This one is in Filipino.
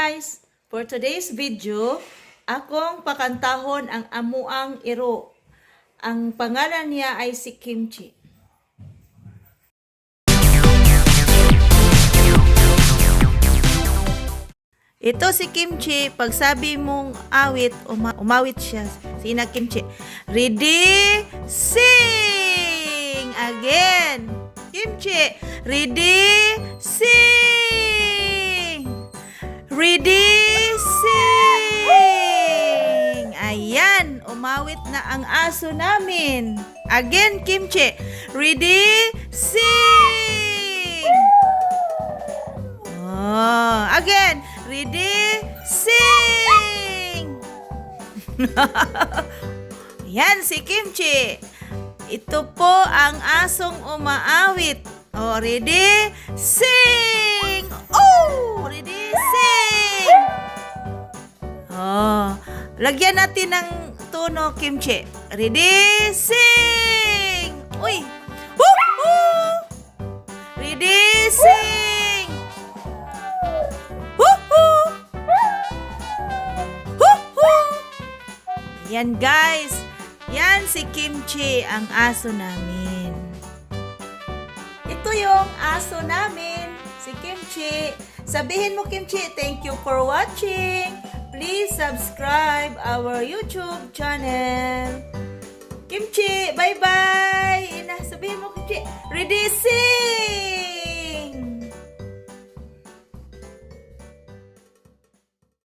guys! For today's video, akong pakantahon ang amuang iro. Ang pangalan niya ay si Kimchi. Ito si Kimchi, pag sabi mong awit, umawit siya. Sina Kimchi. Ready, sing! Again! Kimchi, ready, sing! Ready, sing! Ayan, umawit na ang aso namin. Again, Kimchi. Ready, sing! Oh, again. Ready, sing! Ayan, si Kimchi. Ito po ang asong umaawit. Oh, ready, sing! Oh! Ready, sing! Oh, lagyan natin ng tono, Kimchi. Ready, sing! Uy! Woo-hoo! Ready, sing! Woo-hoo! Woo-hoo! Yan, guys. Yan si Kimchi, ang aso namin. Ito yung aso namin, si Kimchi. Sabihin mo, Kimchi, thank you for watching. Please subscribe our YouTube channel. Kimchi, bye-bye. Sabihin mo, Kimchi, ready, sing!